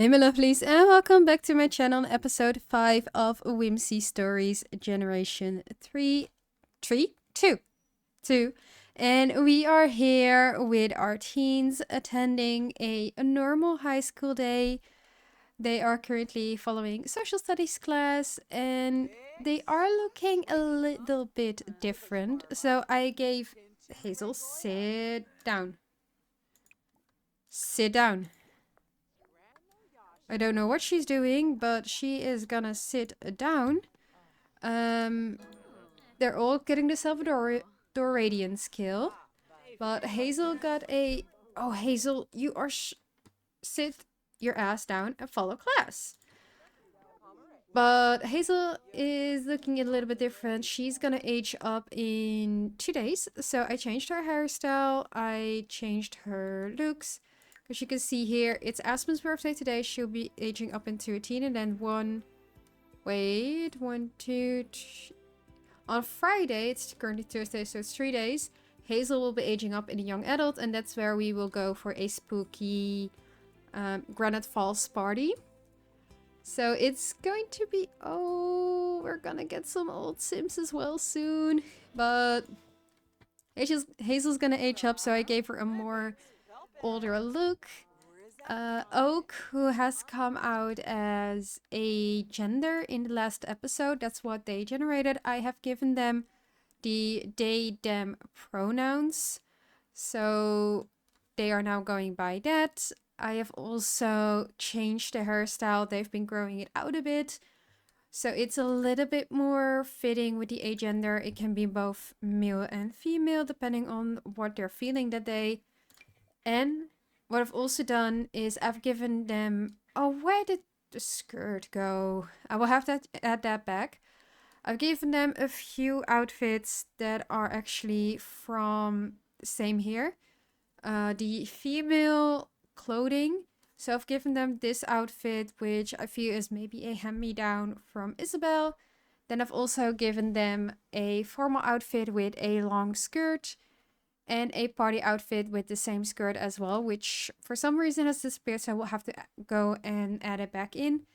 Hey my lovelies, and welcome back to my channel, episode 5 of Whimsy Stories Generation 2. And we are here with our teens attending a normal high school day. They are currently following social studies class and they are looking a little bit different. So I gave Hazel, sit down. Sit down. I don't know what she's doing, but she is gonna sit down. Um, they're all getting the Salvadorian skill, but Hazel got a... Oh, Hazel, you are... Sit your ass down and follow class. But Hazel is looking a little bit different. She's gonna age up in 2 days. So I changed her hairstyle. I changed her looks. As you can see here, it's Aspen's birthday today. She'll be aging up into a teen. And then on Friday, it's currently Thursday, so it's 3 days. Hazel will be aging up in a young adult. And that's where we will go for a spooky Granite Falls party. So it's going to be... Oh, we're gonna get some old Sims as well soon. But Hazel's gonna age up, so I gave her a more older look. Oak, who has come out as a gender in the last episode, that's what they generated. I have given them the they, them pronouns. So they are now going by that. I have also changed the hairstyle. They've been growing it out a bit. So it's a little bit more fitting with the agender. It can be both male and female, depending on what they're feeling that day. And what I've also done is I've given them... Oh, where did the skirt go? I will have to add that back. I've given them a few outfits that are actually from the same here. The female clothing. So I've given them this outfit, which I feel is maybe a hand-me-down from Isabel. Then I've also given them a formal outfit with a long skirt. And a party outfit with the same skirt as well, which for some reason has disappeared, so I will have to go and add it back in.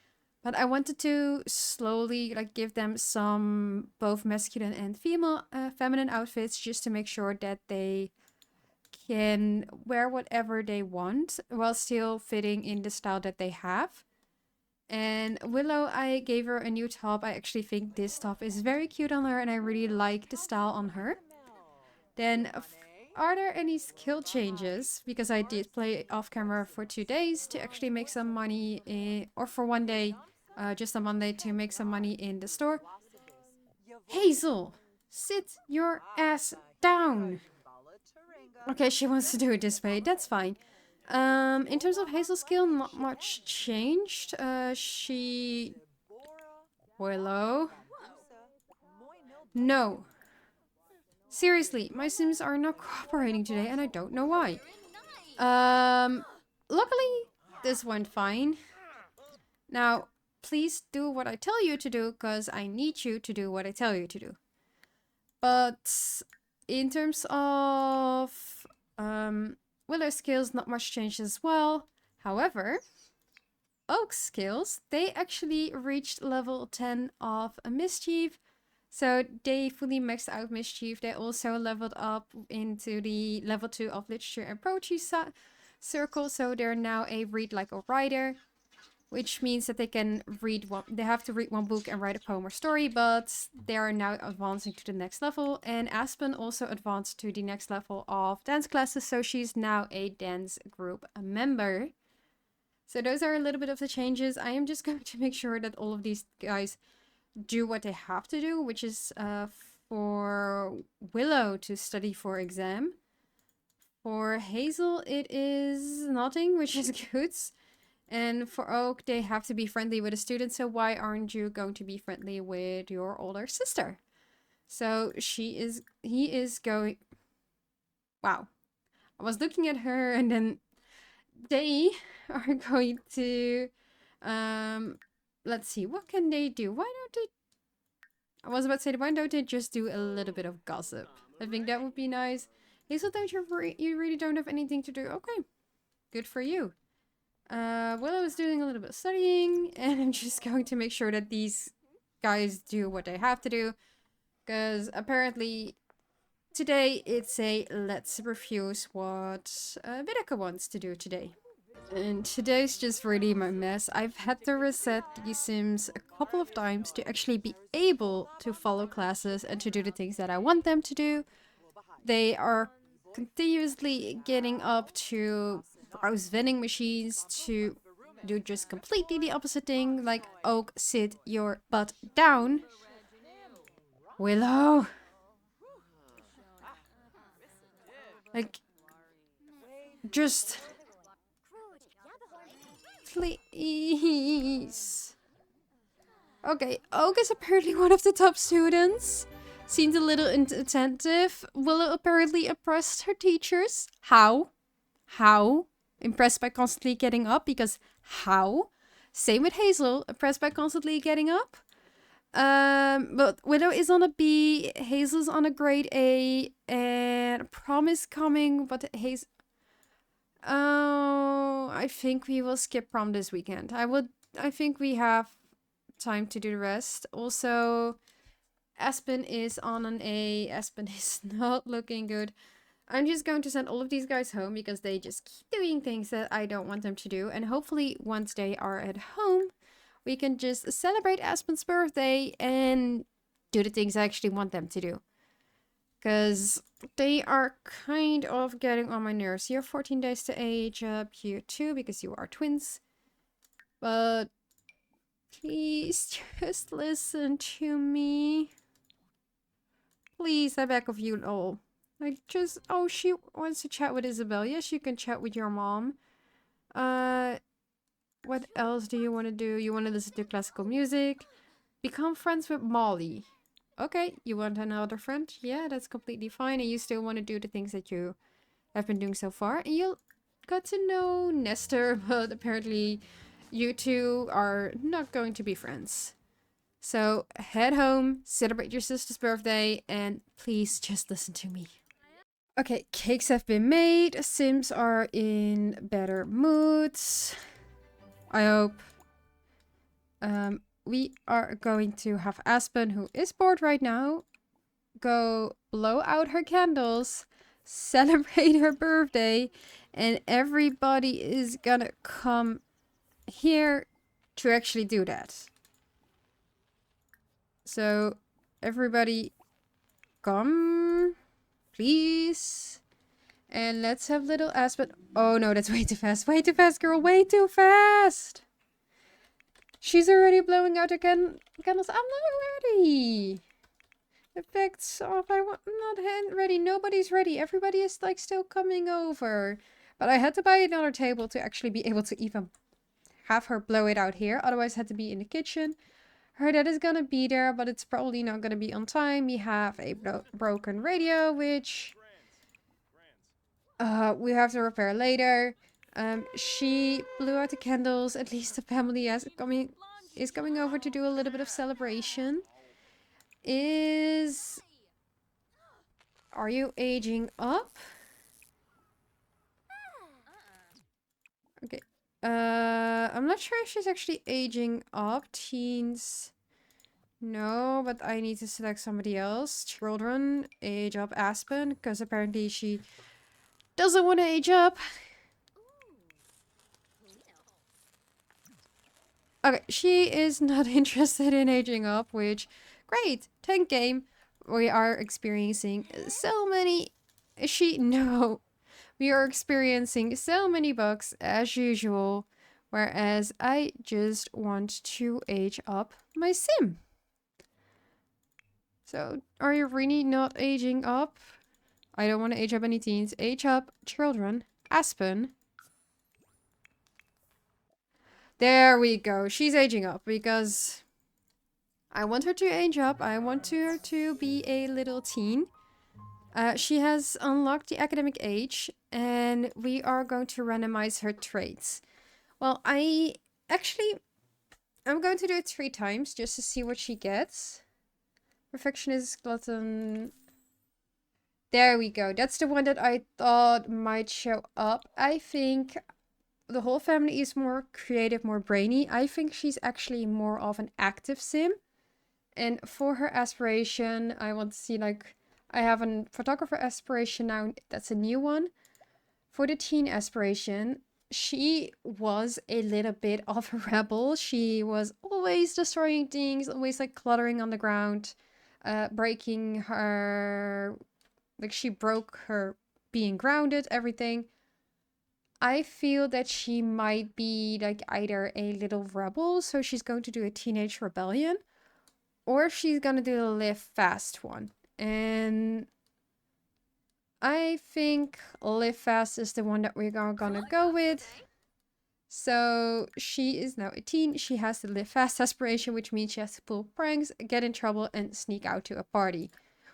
But I wanted to slowly give them some both masculine and feminine outfits, just to make sure that they can wear whatever they want while still fitting in the style that they have. And Willow, I gave her a new top. I actually think this top is very cute on her and I really like the style on her. Then are there any skill changes? Because I did play off camera for 2 days to actually make some money or for 1 day, just on Monday, to make some money in the store. Hazel, sit your ass down. Okay, she wants to do it this way. That's fine. In terms of Hazel's skill, not much changed. Willow. No. Seriously, my Sims are not cooperating today and I don't know why. Luckily, this went fine. Now, please do what I tell you to do, because I need you to do what I tell you to do. But in terms of Willow's skills, not much changed as well. However, Oak's skills, they actually reached level 10 of a Mischief. So they fully maxed out Mischief. They also leveled up into the level 2 of Literature and Poetry circle. So they're now a read like a writer, which means that they can read they have to read one book and write a poem or story, but they are now advancing to the next level. And Aspen also advanced to the next level of dance classes, so she's now a dance group member. So those are a little bit of the changes. I am just going to make sure that all of these guys do what they have to do, which is for Willow to study for exam. For Hazel, it is nothing, which is good. And for Oak, they have to be friendly with a student, so why aren't you going to be friendly with your older sister? So he is going... Wow. I was looking at her and then they are going to... Let's see, what can they do? Why don't they... I was about to say, why don't they just do a little bit of gossip? I think that would be nice. Hazel, don't you really don't have anything to do? Okay, good for you. Willow is doing a little bit of studying, and I'm just going to make sure that these guys do what they have to do. Because apparently today it's a let's refuse what Willeke wants to do today. And today's just really my mess. I've had to reset these sims a couple of times to actually be able to follow classes and to do the things that I want them to do. They are continuously getting up to browse vending machines, to do just completely the opposite thing, like Oak, sit your butt down. Willow! Like, just... please. Okay, Oak is apparently one of the top students. Seemed a little inattentive. Willow apparently impressed her teachers. How? How? Impressed by constantly getting up? Because how? Same with Hazel. Impressed by constantly getting up. But Willow is on a B. Hazel's on a grade A. And prom is coming, but Hazel... Oh, I think we will skip prom this weekend. I think we have time to do the rest. Also, Aspen is on an A. Aspen is not looking good. I'm just going to send all of these guys home because they just keep doing things that I don't want them to do. And hopefully once they are at home, we can just celebrate Aspen's birthday and do the things I actually want them to do. Because they are kind of getting on my nerves. You have 14 days to age up. You too, because you are twins. But please just listen to me. Please, I beg of you all. Oh, she wants to chat with Isabel. Yes, you can chat with your mom. What else do you want to do? You want to listen to classical music? Become friends with Molly. Okay, you want another friend? Yeah, that's completely fine. And you still want to do the things that you have been doing so far. And you got to know Nestor, but apparently you two are not going to be friends. So head home, celebrate your sister's birthday, and please just listen to me. Okay, cakes have been made. Sims are in better moods. I hope. We are going to have Aspen, who is bored right now, go blow out her candles, celebrate her birthday, and everybody is gonna come here to actually do that. So, everybody come, please. And let's have little Aspen. Oh no, that's way too fast. Way too fast, girl. Way too fast. She's already blowing out her candles. I'm not ready. Effects off. I'm not ready. Nobody's ready. Everybody is like still coming over. But I had to buy another table to actually be able to even have her blow it out here. Otherwise, I had to be in the kitchen. Her dad is gonna be there, but it's probably not gonna be on time. We have a broken radio, which we have to repair later. She blew out the candles. At least the family is coming over to do a little bit of celebration. Are you aging up? Okay. I'm not sure if she's actually aging up. Teens. No, but I need to select somebody else. Children, age up Aspen, because apparently she doesn't want to age up. Okay, she is not interested in aging up, which, great, tank game. We are experiencing so many... No. We are experiencing so many bugs as usual, whereas I just want to age up my sim. So, are you really not aging up? I don't want to age up any teens. Age up children. Aspen. There we go. She's aging up because I want her to age up. I want her to be a little teen. She has unlocked the academic age, and we are going to randomize her traits. Well, I'm going to do it 3 times just to see what she gets. Perfectionist, glutton. There we go. That's the one that I thought might show up. I think the whole family is more creative, more brainy. I think she's actually more of an active sim. And for her aspiration, I want to see like, I have a photographer aspiration now. That's a new one. For the teen aspiration, she was a little bit of a rebel. She was always destroying things, always like cluttering on the ground, breaking her, like she broke her being grounded, everything. I feel that she might be like either a little rebel, so she's going to do a teenage rebellion, or she's gonna do the live fast one. And I think live fast is the one that we're gonna go with. So she is now a teen. She has the live fast aspiration, which means she has to pull pranks, get in trouble, and sneak out to a party,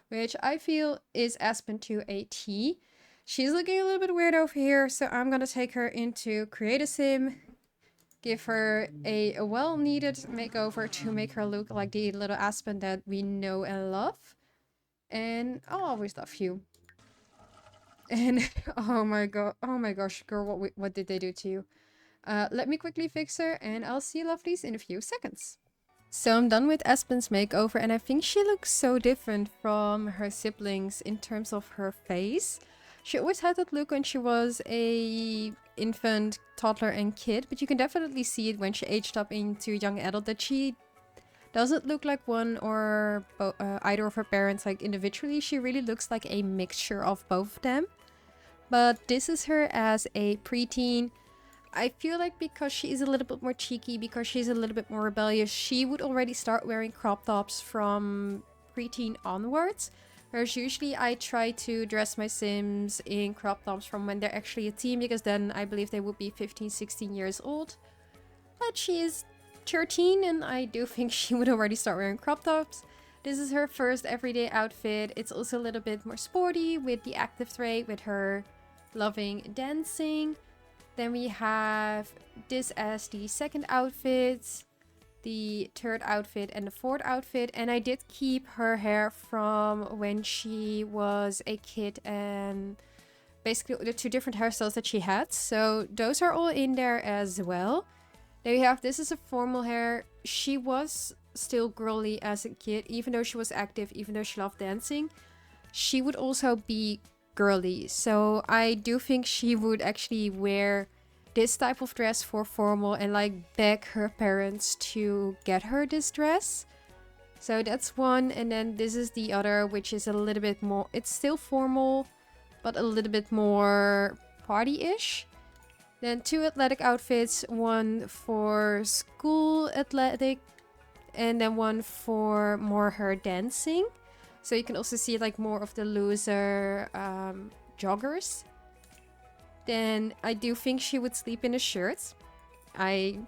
which I feel is Aspen to a T. She's looking a little bit weird over here, so I'm gonna take her into Create a Sim, give her a well-needed makeover to make her look like the little Aspen that we know and love. And I'll always love you. And oh my gosh, girl, what did they do to you? Let me quickly fix her, and I'll see you lovelies in a few seconds. So I'm done with Aspen's makeover, and I think she looks so different from her siblings in terms of her face. She always had that look when she was a infant, toddler, and kid, but you can definitely see it when she aged up into young adult that she doesn't look like one or either of her parents like individually. She really looks like a mixture of both of them. But this is her as a preteen. I feel like because she is a little bit more cheeky, because she's a little bit more rebellious, she would already start wearing crop tops from preteen onwards. Whereas usually I try to dress my Sims in crop tops from when they're actually a teen, because then I believe they would be 15, 16 years old. But she is 13, and I do think she would already start wearing crop tops. This is her first everyday outfit. It's also a little bit more sporty with the active trait, with her loving dancing. Then we have this as the second outfit, the third outfit, and the fourth outfit. And I did keep her hair from when she was a kid, and basically the two different hairstyles that she had. So those are all in there as well. Then we have, this is a formal hair. She was still girly as a kid, even though she was active, even though she loved dancing. She would also be girly. So I do think she would actually wear this type of dress for formal and like beg her parents to get her this dress. So that's one. And then this is the other, which is a little bit more, it's still formal, but a little bit more party-ish. Then two athletic outfits, one for school athletic and then one for more her dancing. So you can also see like more of the looser joggers. Then I do think she would sleep in a shirt. I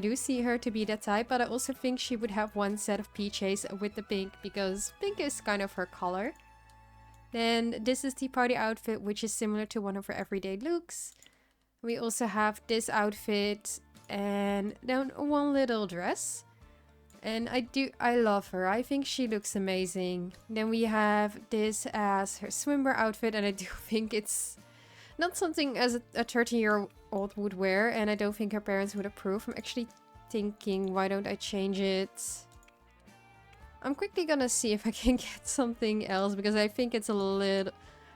do see her to be that type, but I also think she would have one set of PJs with the pink, because pink is kind of her color. Then this is the party outfit, which is similar to one of her everyday looks. We also have this outfit and then one little dress. And I love her. I think she looks amazing. Then we have this as her swimwear outfit, and I do think it's not something as a 13-year-old would wear, and I don't think her parents would approve. I'm actually thinking, why don't I change it? I'm quickly gonna see if I can get something else, because I think it's a little...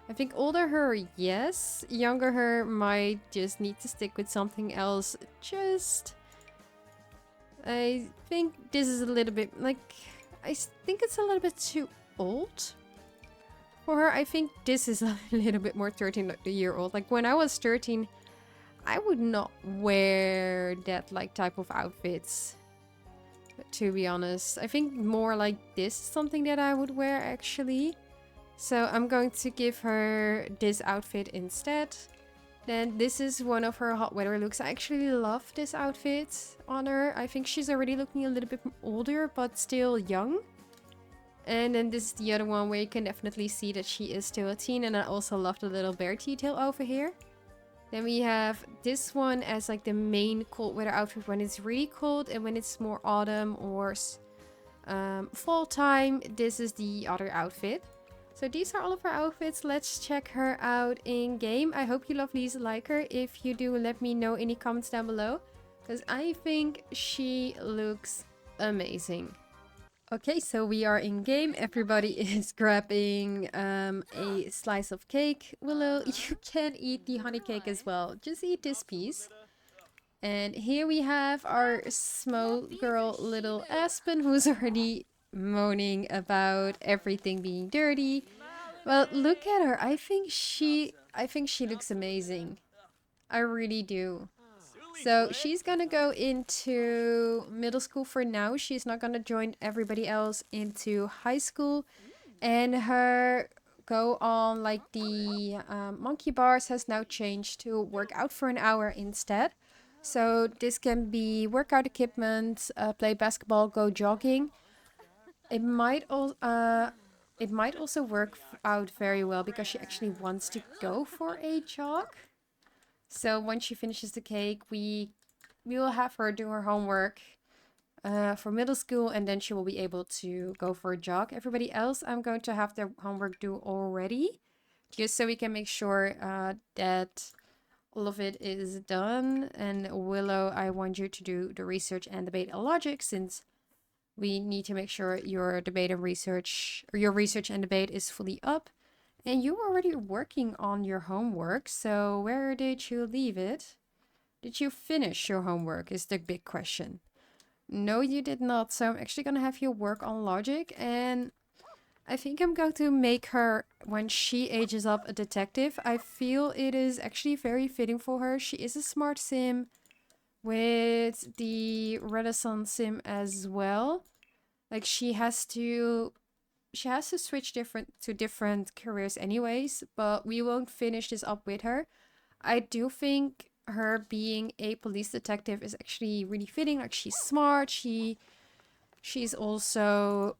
I think older her, yes. Younger her might just need to stick with something else. I think this is a little bit, like... I think it's a little bit too old for her. I think this is a little bit more 13-year-old. Like, when I was 13, I would not wear that, like, type of outfits. To be honest. I think more like this is something that I would wear, actually. So I'm going to give her this outfit instead. Then this is one of her hot weather looks. I actually love this outfit on her. I think she's already looking a little bit older, but still young. And then this is the other one where you can definitely see that she is still a teen. And I also love the little bear detail over here. Then we have this one as like the main cold weather outfit when it's really cold, and when it's more autumn or fall time, this is the other outfit. So these are all of her outfits. Let's check her out in game. I hope you lovelies like her. If you do, let me know in the comments down below, because I think she looks amazing. Okay, so we are in game. Everybody is grabbing a slice of cake. Willow, you can eat the honey cake as well. Just eat this piece. And here we have our small girl, little Aspen, who's already moaning about everything being dirty. Well, look at her. I think she looks amazing. I really do. So she's gonna go into middle school for now. She's not gonna join everybody else into high school. And her go on like the monkey bars has now changed to work out for an hour instead. So this can be workout equipment, play basketball, go jogging. It might also work out very well because she actually wants to go for a jog. So once she finishes the cake, we will have her do her homework for middle school, and then she will be able to go for a jog. Everybody else, I'm going to have their homework due already, just so we can make sure that all of it is done. And Willow, I want you to do the research and debate and logic, since we need to make sure your debate and research, or your research and debate, is fully up. And you were already working on your homework, so where did you leave it? Did you finish your homework is the big question. No, you did not. So I'm actually going to have you work on logic. And I think I'm going to make her, when she ages up, a detective. I feel it is actually very fitting for her. She is a smart sim with the Renaissance sim as well. Like she has to switch to different careers anyways, but we won't finish this up with her. I do think her being a police detective is actually really fitting. Like she's smart, she's also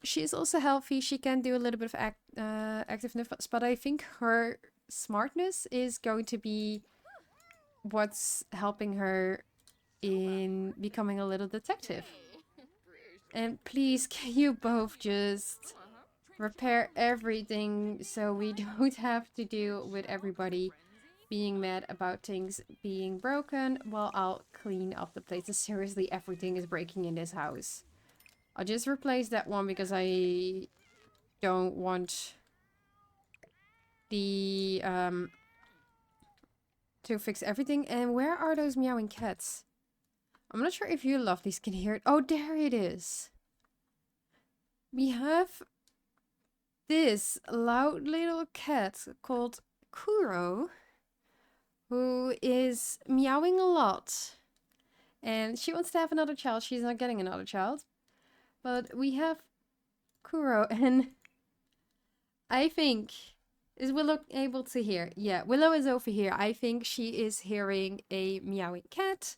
healthy. She can do a little bit of activeness, but I think her smartness is going to be what's helping her in becoming a little detective. And please, can you both just repair everything so we don't have to deal with everybody being mad about things being broken while I'll clean up the places. Seriously, everything is breaking in this house. I'll just replace that one because I don't want the to fix everything. And where are those meowing cats? I'm not sure if you lovelies can hear it. Oh, there it is. We have this loud little cat called Kuro, who is meowing a lot. And she wants to have another child. She's not getting another child. But we have Kuro, and I think... Is Willow able to hear? Yeah, Willow is over here. I think she is hearing a meowing cat.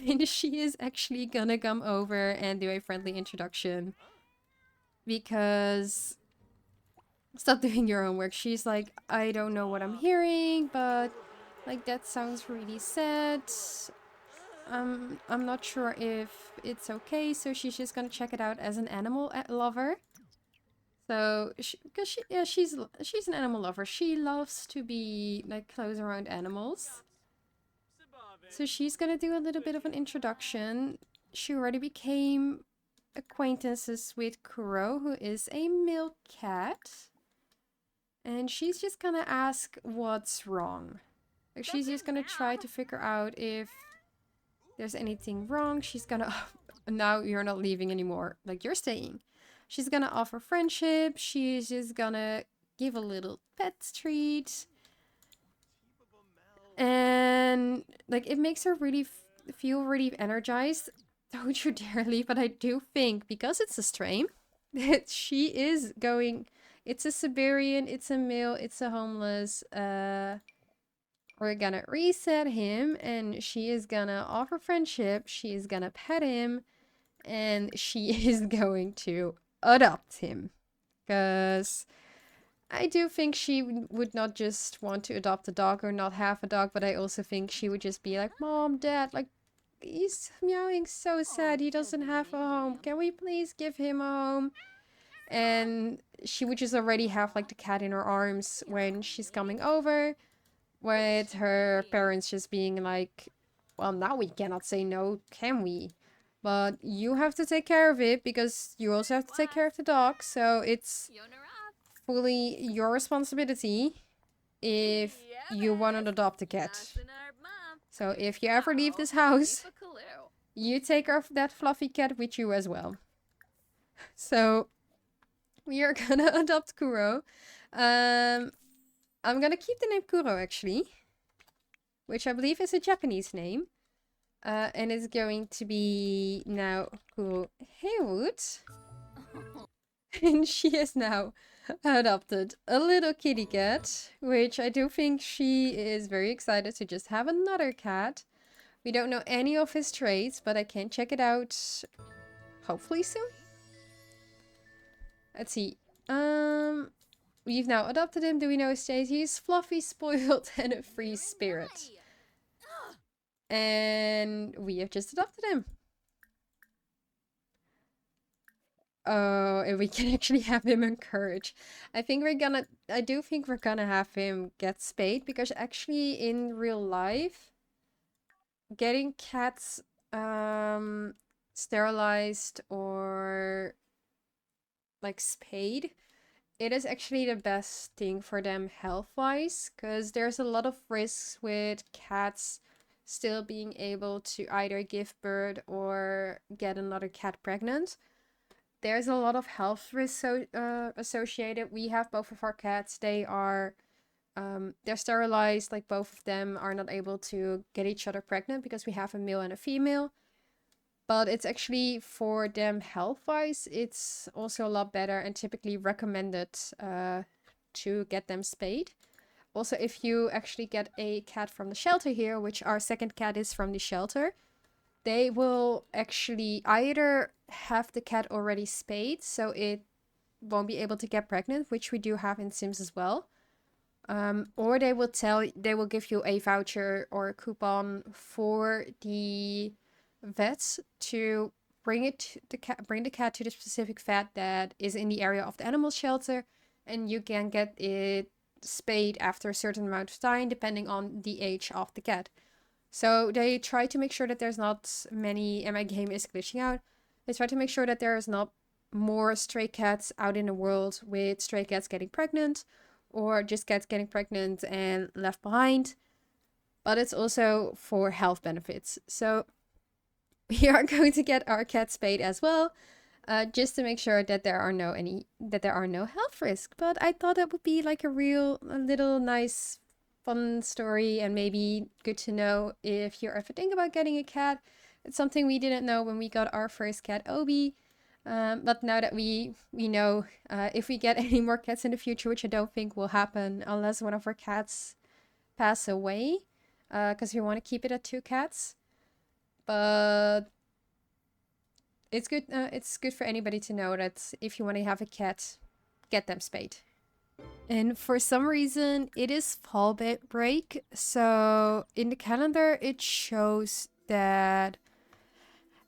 And she is actually gonna come over and do a friendly introduction. Because... Stop doing your homework. She's like, I don't know what I'm hearing, but... Like, that sounds really sad. I'm not sure if it's okay, so she's just gonna check it out as an animal lover. So, she's an animal lover. She loves to be, like, close around animals. So she's gonna do a little bit of an introduction. She already became acquaintances with Kuro, who is a male cat. And she's just gonna ask what's wrong. Like, she's just gonna try to figure out if there's anything wrong. She's gonna... now you're not leaving anymore. Like, you're staying. She's gonna offer friendship. She's just gonna give a little pet treat. And, like, it makes her really feel really energized. Don't you dare leave. But I do think, because it's a strain, that she is going... It's a Siberian, it's a male, it's a homeless. We're gonna reset him, and she is gonna offer friendship. She is gonna pet him, and she is going to adopt him. Because I do think she would not just want to adopt a dog or not have a dog, but I also think she would just be like, Mom, Dad, like, he's meowing so sad. He doesn't have a home. Can we please give him a home? And she would just already have like the cat in her arms when she's coming over, with her parents just being like, well, now we cannot say no, can we? But you have to take care of it because you also have to take care of the dog. So it's fully your responsibility if you want to adopt a cat. So if you ever leave this house, you take that fluffy cat with you as well. So we are gonna adopt Kuro. I'm gonna keep the name Kuro actually, which I believe is a Japanese name. And it's going to be now Kuro Haywood. And she has now adopted a little kitty cat, which I do think she is very excited to just have another cat. We don't know any of his traits, but I can check it out hopefully soon. Let's see. We've now adopted him. Do we know his state? He's fluffy, spoiled, and a free spirit. And we have just adopted him. Oh, and we can actually have him encourage. I do think we're gonna have him get spayed because actually in real life, getting cats sterilized or like spayed, it is actually the best thing for them health-wise, because there's a lot of risks with cats still being able to either give birth or get another cat pregnant. There's a lot of health risks associated. We have both of our cats. They're sterilized. Like both of them are not able to get each other pregnant because we have a male and a female. But it's actually for them health-wise, it's also a lot better and typically recommended to get them spayed. Also, if you actually get a cat from the shelter here, which our second cat is from the shelter, they will actually either have the cat already spayed, so it won't be able to get pregnant, which we do have in Sims as well. Or they will give you a voucher or a coupon for the vets to bring the cat to the specific vet that is in the area of the animal shelter, and you can get it spayed after a certain amount of time, depending on the age of the cat. So they try to make sure that there's not many, and my game is glitching out. They try to make sure that there is not more stray cats out in the world with stray cats getting pregnant or just cats getting pregnant and left behind. But it's also for health benefits. So we are going to get our cat spayed as well, just to make sure that there are no health risks. But I thought that would be like a little nice fun story, and maybe good to know if you're ever thinking about getting a cat. It's something we didn't know when we got our first cat, Obi. But now that we know, if we get any more cats in the future, which I don't think will happen unless one of our cats pass away, because we want to keep it at 2 cats. But it's good. It's good for anybody to know that if you want to have a cat, get them spayed. And for some reason, it is fall break. So in the calendar, it shows that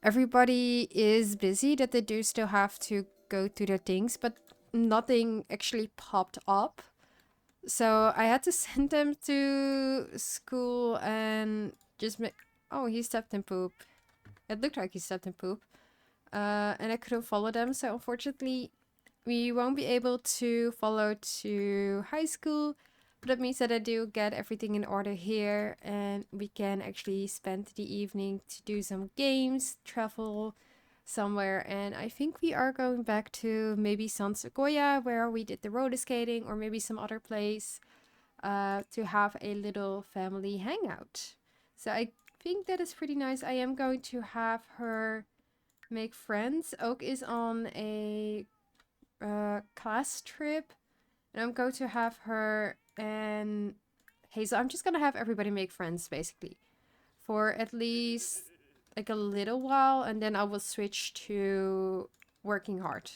everybody is busy, that they do still have to go to their things, but nothing actually popped up. So I had to send them to school and just make... Oh, he stepped in poop. It looked like he stepped in poop. And I couldn't follow them. So unfortunately, we won't be able to follow to high school. But that means that I do get everything in order here. And we can actually spend the evening to do some games, travel somewhere. And I think we are going back to maybe San Sequoia, where we did the roller skating, or maybe some other place to have a little family hangout. So I think that is pretty nice. I am going to have her make friends. Oak is on a class trip, and I'm going to have her and Hazel. I'm just gonna have everybody make friends basically for at least like a little while, and then I will switch to working hard.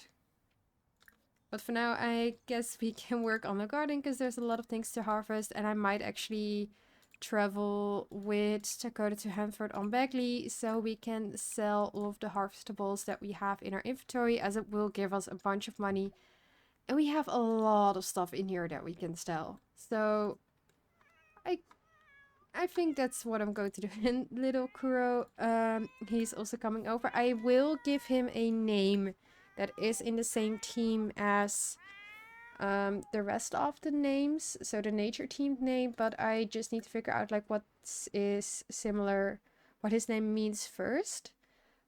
But for now, I guess we can work on the garden because there's a lot of things to harvest, and I might actually travel with Dakota to Hanford on Bagley so we can sell all of the harvestables that we have in our inventory, as it will give us a bunch of money. And we have a lot of stuff in here that we can sell. So I think that's what I'm going to do. And little Kuro, he's also coming over. I will give him a name that is in the same team as the rest of the names. So the nature team name, but I just need to figure out like what is similar, what his name means first.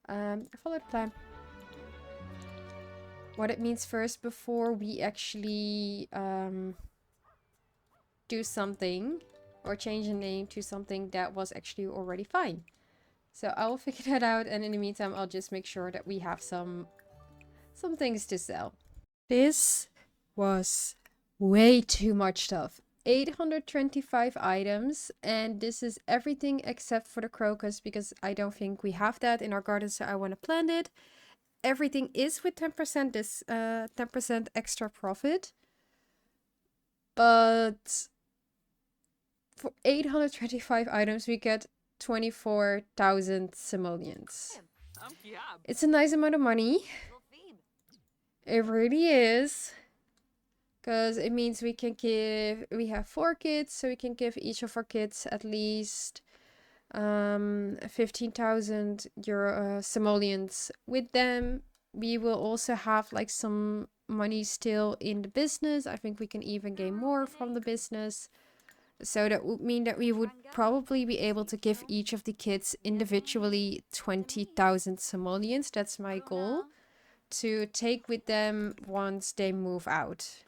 Follow the plan. What it means first before we actually do something. Or change the name to something that was actually already fine. So I will figure that out, and in the meantime I'll just make sure that we have some things to sell. This was way too much stuff. 825 items, and this is everything except for the crocus, because I don't think we have that in our garden, so I want to plant it. Everything is with 10%, this 10% extra profit. But for 825 items, we get 24,000 simoleons. It's a nice amount of money. It really is. Because it means we can give... We have 4 kids, so we can give each of our kids at least 15,000 simoleons with them. We will also have like some money still in the business. I think we can even gain more from the business. So that would mean that we would probably be able to give each of the kids individually 20,000 simoleons. That's my goal. To take with them once they move out.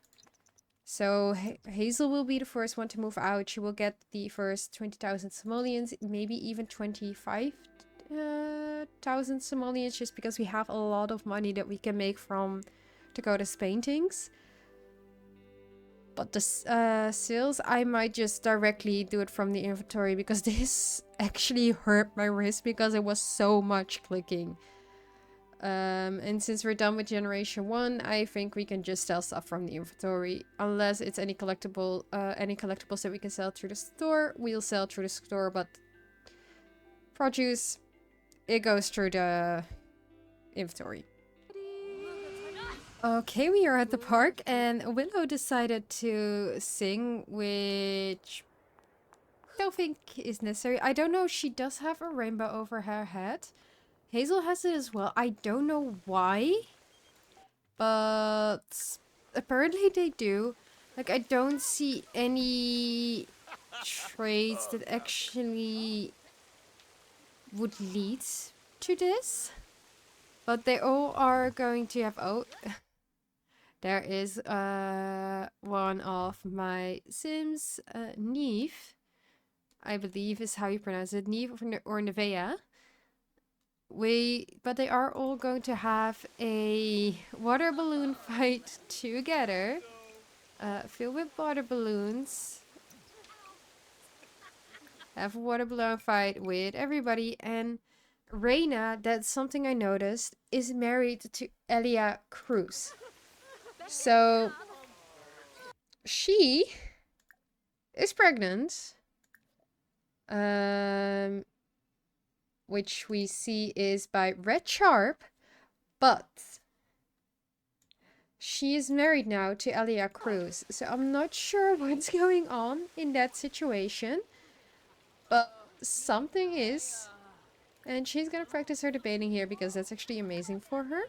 So Hazel will be the first one to move out. She will get the first 20,000 simoleons. Maybe even 25,000 simoleons. Just because we have a lot of money that we can make from Dakota's paintings. But the sales, I might just directly do it from the inventory, because this actually hurt my wrist because it was so much clicking. And since we're done with generation 1, I think we can just sell stuff from the inventory. Unless it's any collectibles that we can sell through the store, we'll sell through the store. But produce, it goes through the inventory. Okay, we are at the park, and Willow decided to sing, which I don't think is necessary. I don't know, she does have a rainbow over her head. Hazel has it as well. I don't know why, but apparently they do. Like, I don't see any traits that actually would lead to this. But they all are going to have... Oh... There is one of my Sims, Neve, I believe is how you pronounce it, Neve or Nevea. But they are all going to have a water balloon fight together, filled with water balloons. Have a water balloon fight with everybody. And Reina, that's something I noticed, is married to Elia Cruz. So, she is pregnant, which we see is by Red Sharp, but she is married now to Elia Cruz. So I'm not sure what's going on in that situation, but something is, and she's gonna practice her debating here because that's actually amazing for her.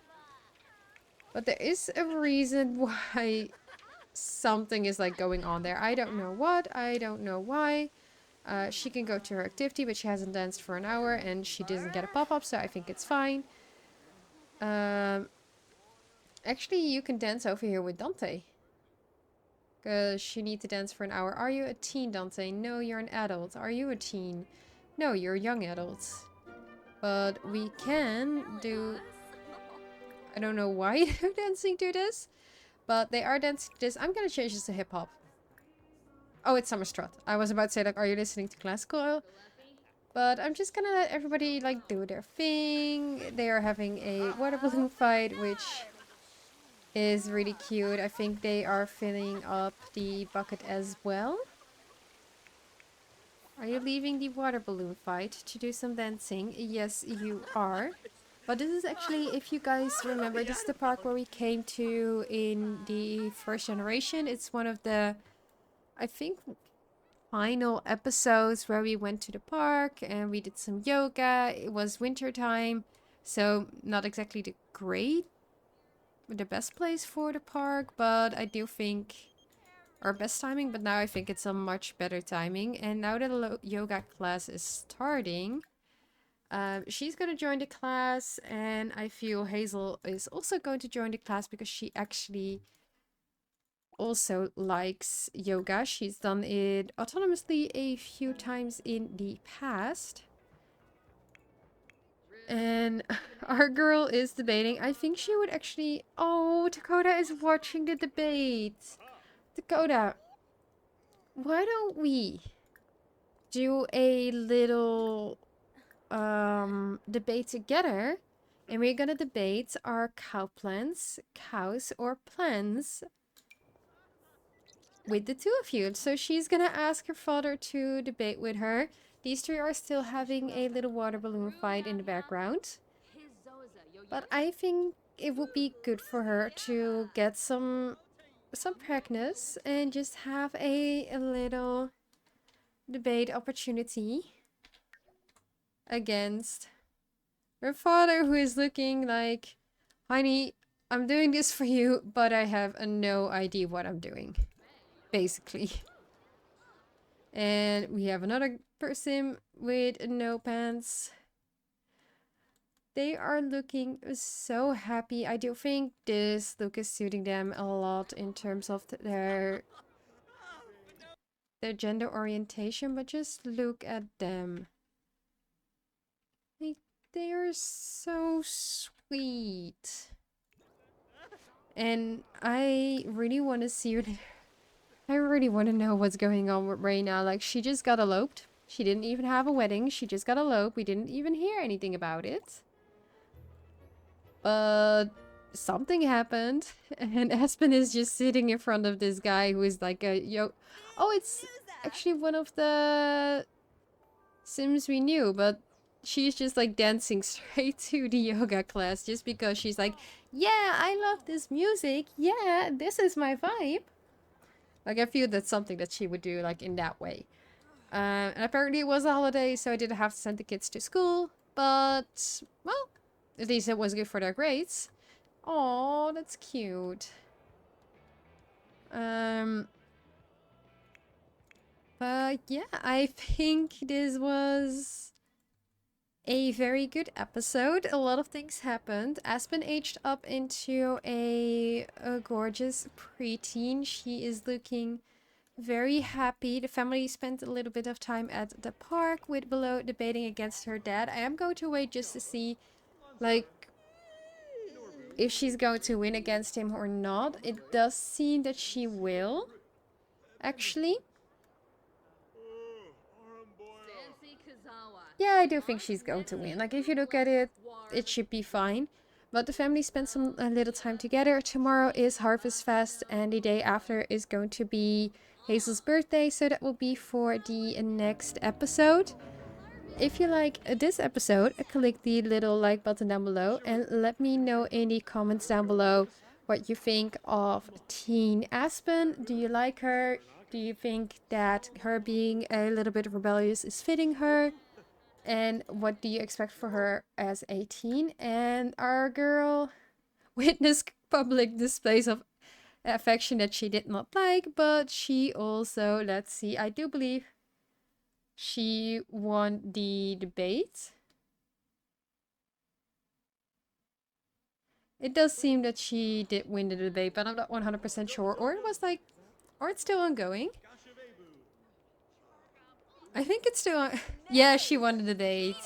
But there is a reason why something is like going on there. I don't know what. I don't know why. She can go to her activity, but she hasn't danced for an hour and she doesn't get a pop-up, so I think it's fine. Actually, you can dance over here with Dante. Because she needs to dance for an hour. Are you a teen, Dante? No, you're an adult. Are you a teen? No, you're a young adult. But we can do... I don't know why they're dancing to this, but they are dancing to this. I'm gonna change this to hip-hop. Oh, it's Summer Strut. I was about to say, like, are you listening to classical? But I'm just gonna let everybody, like, do their thing. They are having a water balloon fight, which is really cute. I think they are filling up the bucket as well. Are you leaving the water balloon fight to do some dancing? Yes, you are. But this is actually, if you guys remember, this is the park where we came to in the first generation. It's one of the, I think, final episodes where we went to the park and we did some yoga. It was winter time, so not exactly the best place for the park, but I do think our best timing, but now I think it's a much better timing. And now that the yoga class is starting, she's going to join the class, and I feel Hazel is also going to join the class because she actually also likes yoga. She's done it autonomously a few times in the past. And our girl is debating. I think she would actually... Oh, Dakota is watching the debate. Dakota, why don't we do a little debate together? And we're gonna debate our cow plans, cows or plans with the two of you. So she's gonna ask her father to debate with her. These three are still having a little water balloon fight in the background. But I think it would be good for her to get some practice and just have a little debate opportunity against her father, who is looking like, honey, I'm doing this for you, but I have no idea what I'm doing, basically. And we have another person with no pants. They are looking so happy. I do think this look is suiting them a lot in terms of their gender orientation, but just look at them. They are so sweet. And I really want to see her. I really want to know what's going on with Reyna. Like, she just got eloped. She didn't even have a wedding. She just got eloped. We didn't even hear anything about it. But something happened. And Aspen is just sitting in front of this guy who is like a Oh, it's actually one of the Sims we knew, but she's just like dancing straight to the yoga class just because she's like, yeah, I love this music. Yeah, this is my vibe. Like, I feel that's something that she would do, like, in that way. And apparently it was a holiday, so I didn't have to send the kids to school. But, well, at least it was good for their grades. Oh, that's cute. But yeah, I think this was a very good episode. A lot of things happened. Aspen aged up into a gorgeous preteen. She is looking very happy. The family spent a little bit of time at the park with Willow debating against her dad. I am going to wait just to see, like, if she's going to win against him or not. It does seem that she will, actually. Yeah, I do think she's going to win. Like, if you look at it, it should be fine. But the family spent some a little time together. Tomorrow is Harvest Fest, and the day after is going to be Hazel's birthday. So that will be for the next episode. If you like this episode, click the little like button down below and let me know in the comments down below what you think of Teen Aspen. Do you like her? Do you think that her being a little bit rebellious is fitting her? And what do you expect for her as a teen? And our girl witnessed public displays of affection that she did not like, but she also, let's see, I do believe she won the debate. It does seem that she did win the debate, but I'm not 100% sure. Or it was like, or it's still ongoing. I think it's still on. Yeah, she won the debate.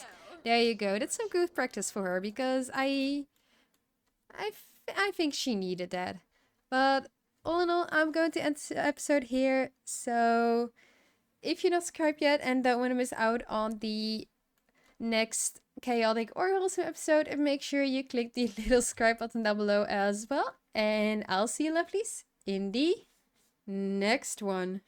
There you go. That's some good practice for her because I think she needed that. But all in all, I'm going to end the episode here. So if you're not subscribed yet and don't want to miss out on the next chaotic or wholesome episode, make sure you click the little subscribe button down below as well. And I'll see you lovelies in the next one.